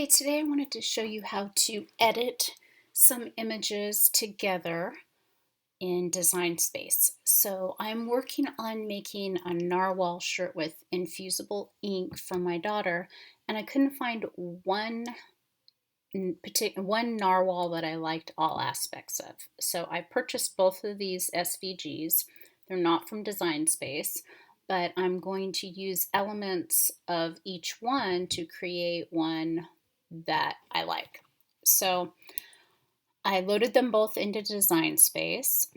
Hey, today I wanted to show you how to edit some images together in Design Space. So I'm working on making a narwhal shirt with infusible ink for my daughter, and I couldn't find one narwhal that I liked all aspects of. So I purchased both of these SVGs. They're not from Design Space, but I'm going to use elements of each one to create one that I like. So I loaded them both into Design Space,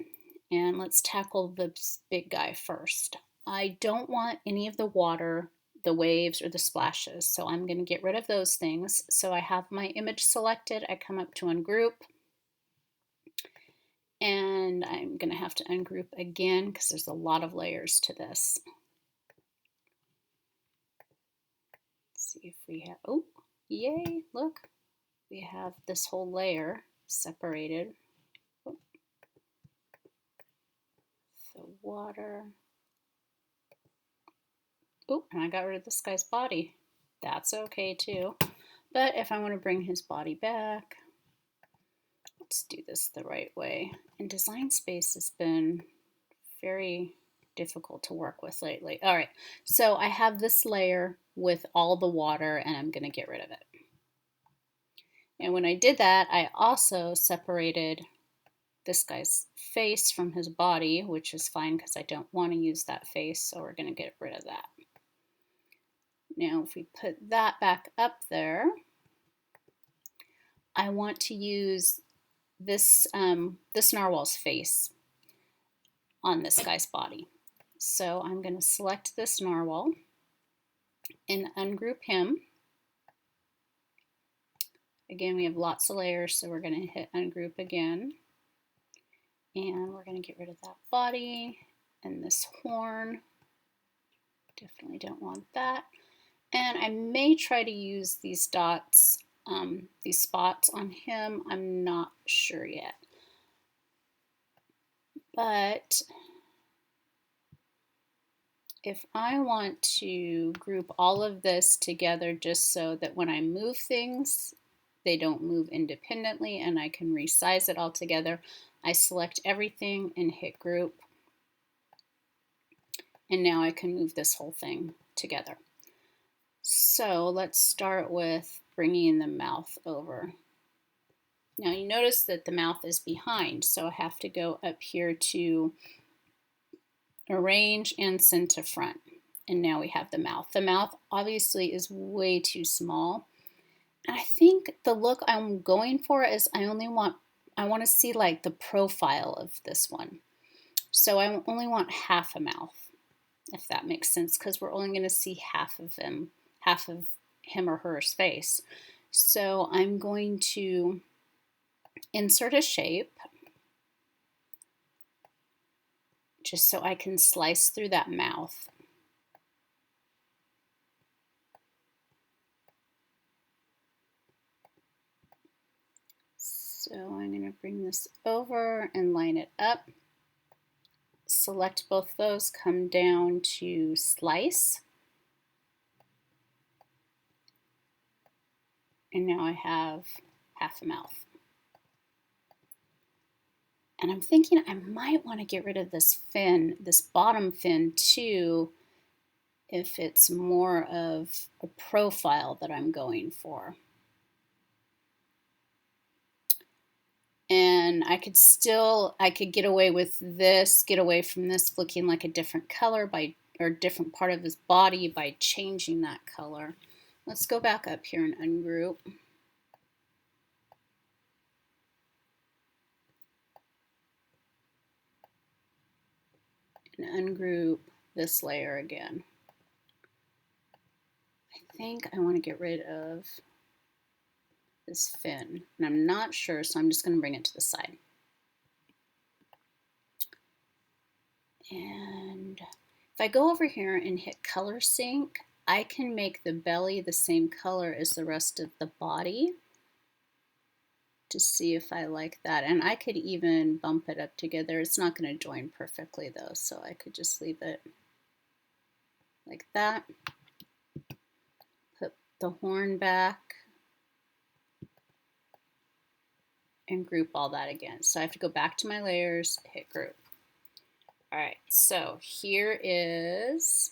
and let's tackle this big guy first. I don't want any of the water, the waves, or the splashes, so I'm going to get rid of those things. So I have my image selected. I come up to ungroup, and I'm going to have to ungroup again because there's a lot of layers to this. Let's see if we have, oh, yay, look, we have this whole layer separated. The water. Oh, and I got rid of this guy's body. That's okay too. But if I want to bring his body back, let's do this the right way. And Design Space has been very difficult to work with lately. All right, so I have this layer with all the water, and I'm going to get rid of it. And when I did that, I also separated this guy's face from his body, which is fine because I don't want to use that face, so we're going to get rid of that. Now, if we put that back up there, I want to use this, this narwhal's face on this guy's body. So I'm going to select this narwhal and ungroup him. Again, we have lots of layers, so we're going to hit ungroup again. And we're going to get rid of that body and this horn. Definitely don't want that. And I may try to use these dots, these spots on him. I'm not sure yet. But if I want to group all of this together just so that when I move things, they don't move independently and I can resize it all together, I select everything and hit group. And now I can move this whole thing together. So let's start with bringing the mouth over. Now you notice that the mouth is behind, so I have to go up here to arrange and send to front. And now we have the mouth. The mouth obviously is way too small. And I think the look I'm going for is I want to see like the profile of this one. So I only want half a mouth, if that makes sense, because we're only going to see half of him or her face. So I'm going to insert a shape just so I can slice through that mouth. So I'm going to bring this over and line it up. Select both those, come down to slice. And now I have half a mouth. And I'm thinking I might want to get rid of this fin, this bottom fin too, if it's more of a profile that I'm going for. And I could get away with this, get away from this looking like a different color or different part of his body by changing that color. Let's go back up here and ungroup. And ungroup this layer again. I think I want to get rid of this fin, and I'm not sure, so I'm just going to bring it to the side. And if I go over here and hit color sync, I can make the belly the same color as the rest of the body to see if I like that. And I could even bump it up together. It's not going to join perfectly though, so I could just leave it like that. Put the horn back. and group all that again. So I have to go back to my layers, hit group. All right, so here is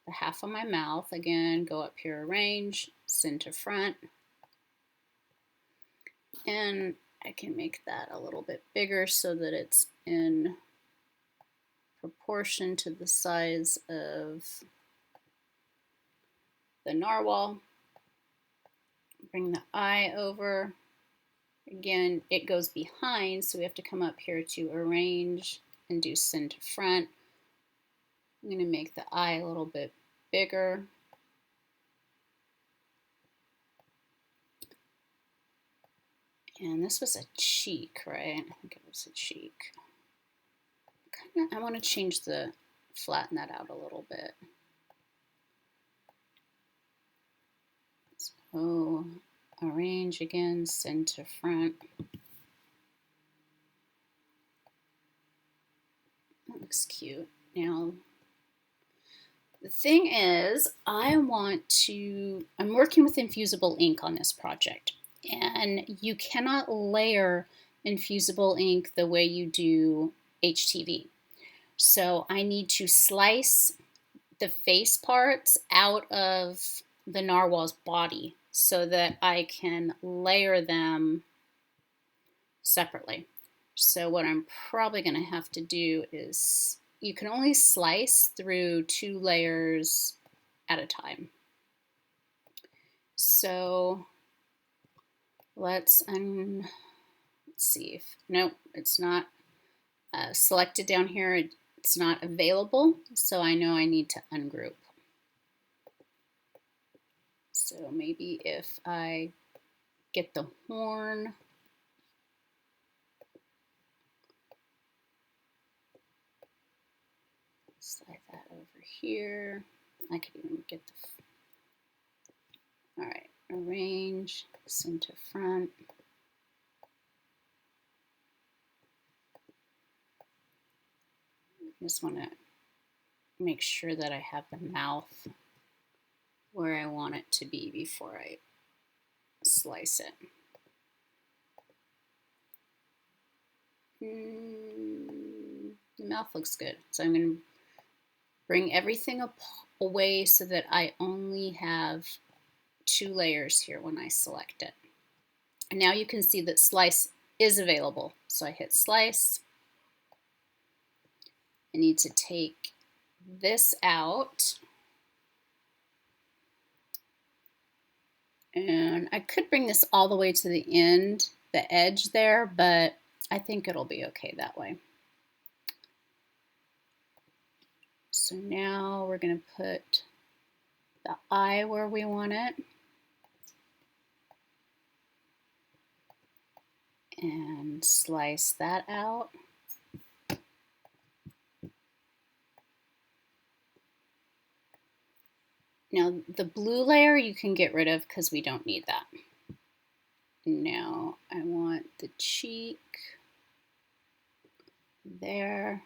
the half of my mouth. Again, go up here, arrange, center front. And I can make that a little bit bigger so that it's in proportion to the size of the narwhal. Bring the eye over. Again, it goes behind, so we have to come up here to arrange and do center front. I'm going to make the eye a little bit bigger. And this was a cheek, right? I think it was a cheek. I want to change flatten that out a little bit. So arrange again, center front. That looks cute. Now, the thing is, I'm working with infusible ink on this project, and you cannot layer infusible ink the way you do HTV. So I need to slice the face parts out of the narwhal's body so that I can layer them separately. So what I'm probably going to have to do is, you can only slice through 2 layers at a time. So let's see if, no, it's not selected down here. It's not available, so I know I need to ungroup. So maybe if I get the horn, slide that over here. I could even get all right, arrange, center front. I just want to make sure that I have the mouth where I want it to be before I slice it. The mouth looks good. So I'm going to bring everything away so that I only have 2 layers here when I select it. And now you can see that slice is available. So I hit slice. I need to take this out. And I could bring this all the way to the end, the edge there, but I think it'll be okay that way. So now we're going to put the eye where we want it. And slice that out. Now the blue layer you can get rid of because we don't need that. Now I want the cheek there.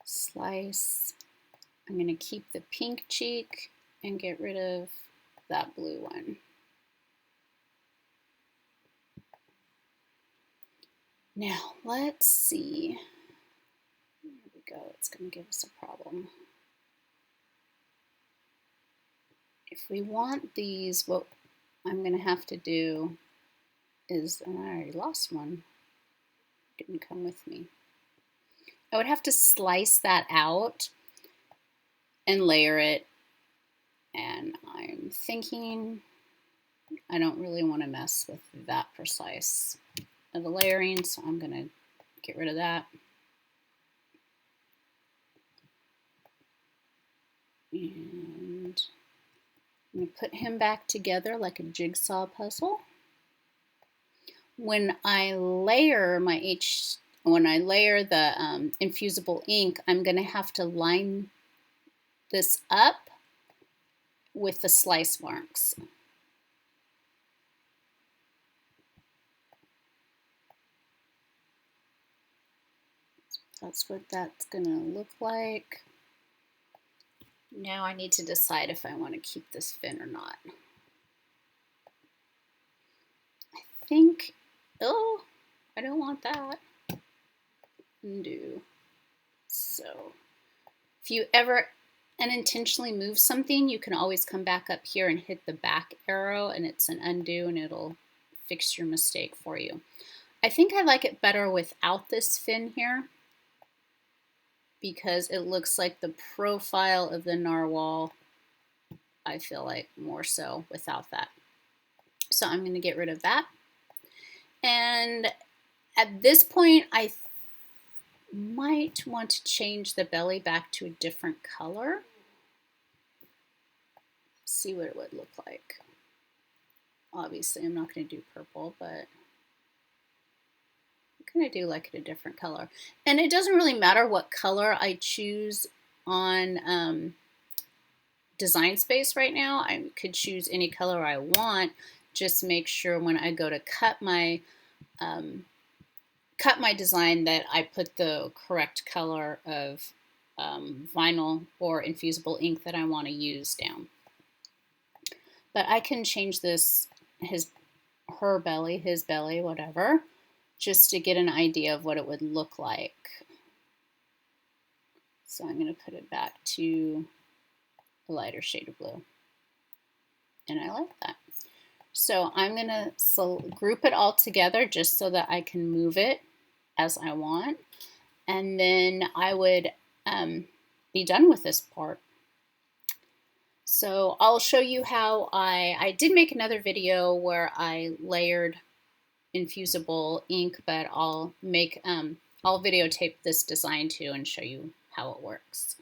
Slice. I'm going to keep the pink cheek and get rid of that blue one. Now let's see. There we go. It's going to give us a problem. If we want these, what I'm going to have to do is, and I already lost one. It didn't come with me. I would have to slice that out and layer it. And I'm thinking I don't really want to mess with that precise of the layering, so I'm going to get rid of that. And I'm going to put him back together like a jigsaw puzzle. When I layer the infusible ink, I'm going to have to line this up with the slice marks. That's what that's going to look like. Now I need to decide if I want to keep this fin or not. I think, oh, I don't want that. Undo. So if you ever unintentionally move something, you can always come back up here and hit the back arrow and it's an undo and it'll fix your mistake for you. I think I like it better without this fin here because it looks like the profile of the narwhal. I feel like more so without that. So I'm going to get rid of that. And at this point, I might want to change the belly back to a different color. See what it would look like. Obviously, I'm not going to do purple, but I kind of do like it a different color. And it doesn't really matter what color I choose on Design Space right now. I could choose any color I want. Just make sure when I go to cut my design that I put the correct color of vinyl or infusible ink that I want to use down. But I can change this, her belly, his belly, whatever, just to get an idea of what it would look like. So I'm going to put it back to a lighter shade of blue. And I like that. So I'm going to group it all together just so that I can move it as I want. And then I would be done with this part. So I'll show you how I did make another video where I layered infusible ink, but I'll videotape this design too and show you how it works.